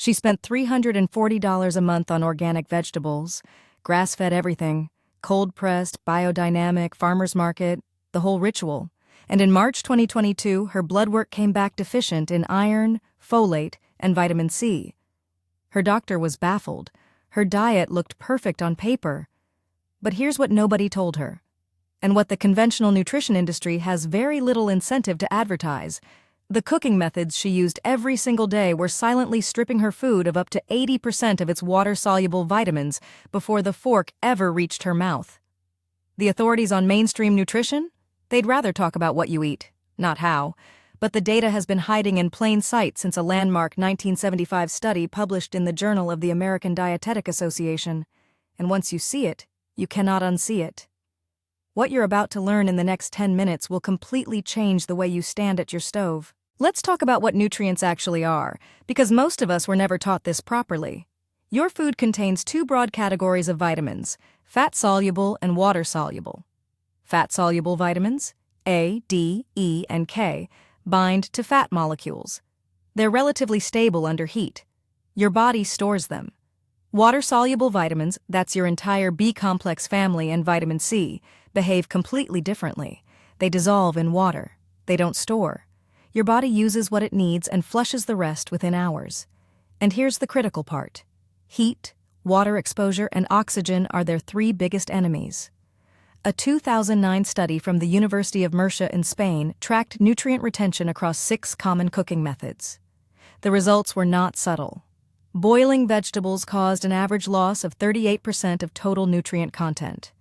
She spent $340 a month on organic vegetables, grass-fed everything, cold-pressed, biodynamic, farmer's market, the whole ritual. And in March 2022, her blood work came back deficient in iron, folate, and vitamin C. Her doctor was baffled. Her diet looked perfect on paper. But here's what nobody told her, and what the conventional nutrition industry has very little incentive to advertise. The cooking methods she used every single day were silently stripping her food of up to 80% of its water-soluble vitamins before the fork ever reached her mouth. The authorities on mainstream nutrition? They'd rather talk about what you eat, not how. But the data has been hiding in plain sight since a landmark 1975 study published in the Journal of the American Dietetic Association. And once you see it, you cannot unsee it. What you're about to learn in the next 10 minutes will completely change the way you stand at your stove. Let's talk about what nutrients actually are, because most of us were never taught this properly. Your food contains two broad categories of vitamins: fat-soluble and water-soluble. Fat-soluble vitamins, A, D, E, and K, bind to fat molecules. They're relatively stable under heat. Your body stores them. Water-soluble vitamins, that's your entire B-complex family and vitamin C, behave completely differently. They dissolve in water. They don't store. Your body uses what it needs and flushes the rest within hours. And here's the critical part. Heat, water exposure, and oxygen are their three biggest enemies. A 2009 study from the University of Murcia in Spain tracked nutrient retention across 6 common cooking methods. The results were not subtle. Boiling vegetables caused an average loss of 38% of total nutrient content.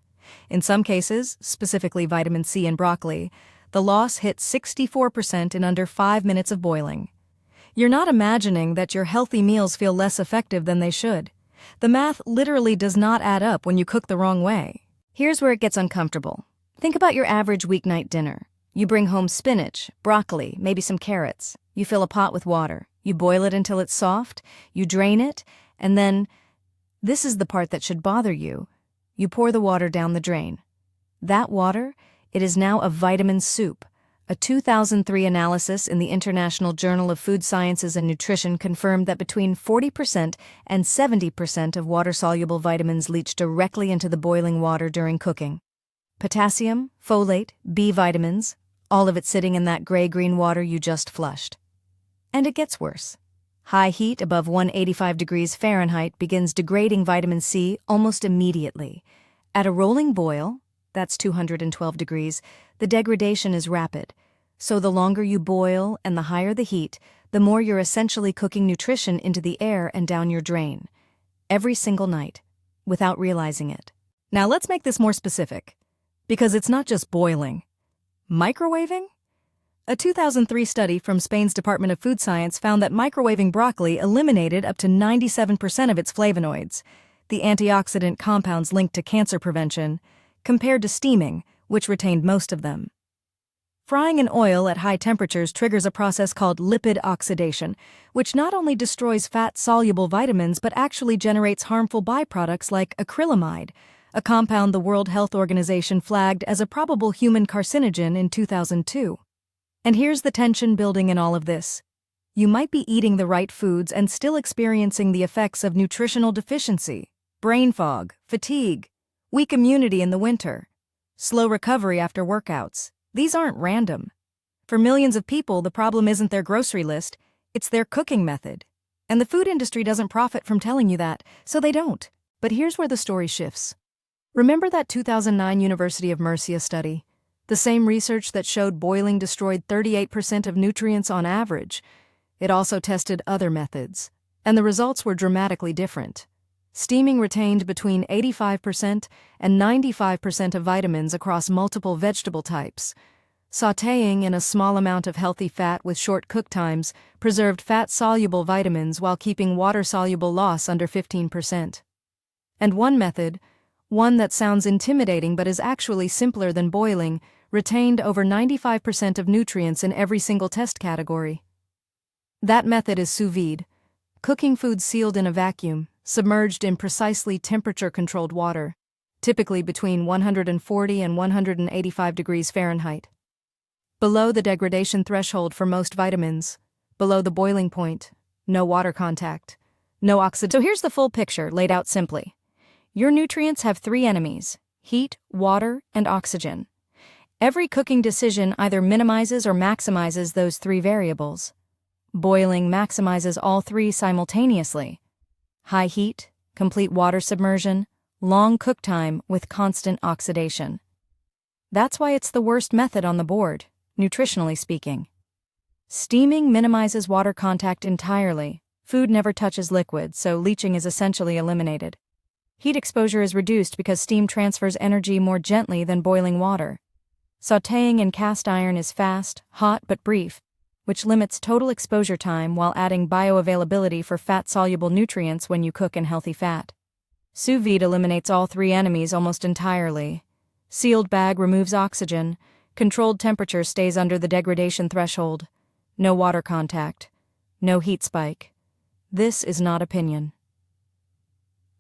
In some cases, specifically vitamin C in broccoli, the loss hit 64% in under 5 minutes of boiling. You're not imagining that your healthy meals feel less effective than they should. The math literally does not add up when you cook the wrong way. Here's where it gets uncomfortable. Think about your average weeknight dinner. You bring home spinach, broccoli, maybe some carrots. You fill a pot with water. You boil it until it's soft. You drain it, and then, this is the part that should bother you, you pour the water down the drain. That water, it is now a vitamin soup. A 2003 analysis in the International Journal of Food Sciences and Nutrition confirmed that between 40% and 70% of water-soluble vitamins leach directly into the boiling water during cooking. Potassium, folate, B vitamins, all of it sitting in that gray-green water you just flushed. And it gets worse. High heat above 185 degrees Fahrenheit begins degrading vitamin C almost immediately. At a rolling boil, that's 212 degrees, the degradation is rapid. So the longer you boil and the higher the heat, the more you're essentially cooking nutrition into the air and down your drain. Every single night, without realizing it. Now let's make this more specific, because it's not just boiling. Microwaving? A 2003 study from Spain's Department of Food Science found that microwaving broccoli eliminated up to 97% of its flavonoids, the antioxidant compounds linked to cancer prevention, compared to steaming, which retained most of them. Frying in oil at high temperatures triggers a process called lipid oxidation, which not only destroys fat-soluble vitamins but actually generates harmful byproducts like acrylamide, a compound the World Health Organization flagged as a probable human carcinogen in 2002. And here's the tension building in all of this. You might be eating the right foods and still experiencing the effects of nutritional deficiency, brain fog, fatigue, weak immunity in the winter, slow recovery after workouts. These aren't random. For millions of people, the problem isn't their grocery list, it's their cooking method. And the food industry doesn't profit from telling you that, so they don't. But here's where the story shifts. Remember that 2009 University of Murcia study? The same research that showed boiling destroyed 38% of nutrients on average. It also tested other methods, and the results were dramatically different. Steaming retained between 85% and 95% of vitamins across multiple vegetable types. Sautéing in a small amount of healthy fat with short cook times preserved fat-soluble vitamins while keeping water-soluble loss under 15%. And one method, one that sounds intimidating but is actually simpler than boiling, retained over 95% of nutrients in every single test category. That method is sous vide, cooking food sealed in a vacuum, submerged in precisely temperature-controlled water, typically between 140 and 185 degrees Fahrenheit. Below the degradation threshold for most vitamins, below the boiling point, no water contact, no oxidation. So here's the full picture laid out simply. Your nutrients have three enemies: heat, water, and oxygen. Every cooking decision either minimizes or maximizes those three variables. Boiling maximizes all three simultaneously: high heat, complete water submersion, long cook time with constant oxidation. That's why it's the worst method on the board, nutritionally speaking. Steaming minimizes water contact entirely. Food never touches liquid, so leaching is essentially eliminated. Heat exposure is reduced because steam transfers energy more gently than boiling water. Sautéing in cast iron is fast, hot, but brief, which limits total exposure time while adding bioavailability for fat-soluble nutrients when you cook in healthy fat. Sous vide eliminates all three enemies almost entirely. Sealed bag removes oxygen. Controlled temperature stays under the degradation threshold. No water contact. No heat spike. This is not opinion.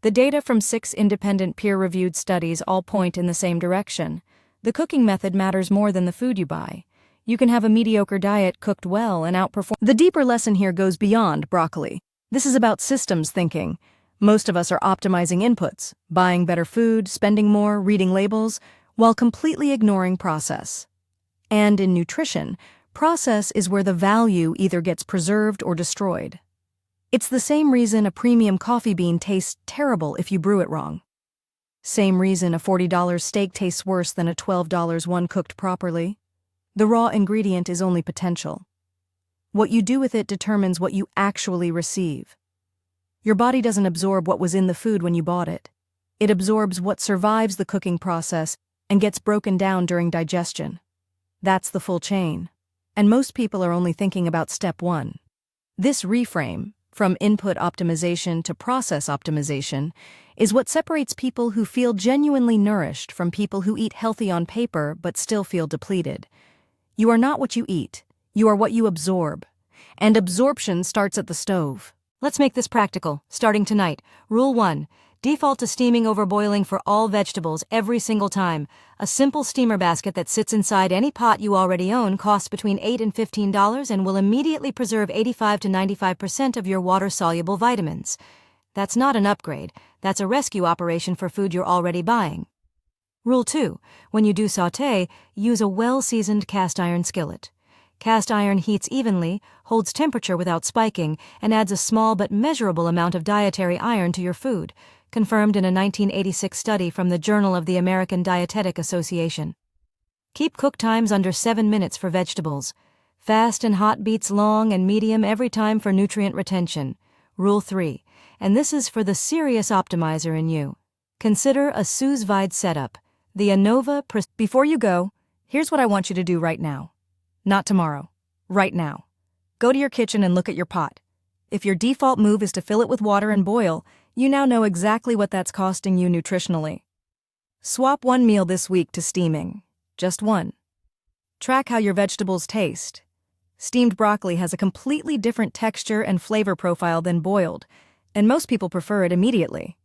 The data from 6 independent peer-reviewed studies all point in the same direction. The cooking method matters more than the food you buy. You can have a mediocre diet cooked well and outperform. The deeper lesson here goes beyond broccoli. This is about systems thinking. Most of us are optimizing inputs, buying better food, spending more, reading labels, while completely ignoring process. And in nutrition, process is where the value either gets preserved or destroyed. It's the same reason a premium coffee bean tastes terrible if you brew it wrong. Same reason a $40 steak tastes worse than a $12 one cooked properly. The raw ingredient is only potential. What you do with it determines what you actually receive. Your body doesn't absorb what was in the food when you bought it. It absorbs what survives the cooking process and gets broken down during digestion. That's the full chain. And most people are only thinking about step 1. This reframe, from input optimization to process optimization, is what separates people who feel genuinely nourished from people who eat healthy on paper but still feel depleted. You are not what you eat. You are what you absorb. And absorption starts at the stove. Let's make this practical, starting tonight. Rule 1. Default to steaming over boiling for all vegetables every single time. A simple steamer basket that sits inside any pot you already own costs between $8 and $15 and will immediately preserve 85 to 95% of your water-soluble vitamins. That's not an upgrade. That's a rescue operation for food you're already buying. Rule 2. When you do sauté, use a well-seasoned cast iron skillet. Cast iron heats evenly, holds temperature without spiking, and adds a small but measurable amount of dietary iron to your food, confirmed in a 1986 study from the Journal of the American Dietetic Association. Keep cook times under 7 minutes for vegetables. Fast and hot beats long and medium every time for nutrient retention. Rule 3. And this is for the serious optimizer in you. Consider a sous vide setup. The Anova. Before you go, here's what I want you to do right now. Not tomorrow. Right now. Go to your kitchen and look at your pot. If your default move is to fill it with water and boil, you now know exactly what that's costing you nutritionally. Swap one meal this week to steaming. Just one. Track how your vegetables taste. Steamed broccoli has a completely different texture and flavor profile than boiled, and most people prefer it immediately.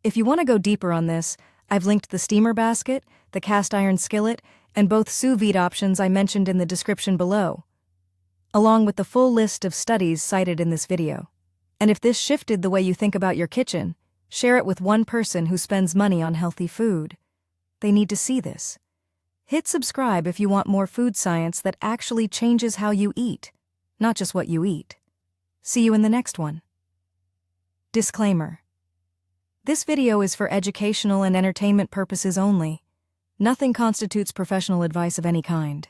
If you want to go deeper on this, I've linked the steamer basket, the cast iron skillet, and both sous vide options I mentioned in the description below, along with the full list of studies cited in this video. And if this shifted the way you think about your kitchen, share it with one person who spends money on healthy food. They need to see this. Hit subscribe if you want more food science that actually changes how you eat, not just what you eat. See you in the next one. Disclaimer. This video is for educational and entertainment purposes only. Nothing constitutes professional advice of any kind.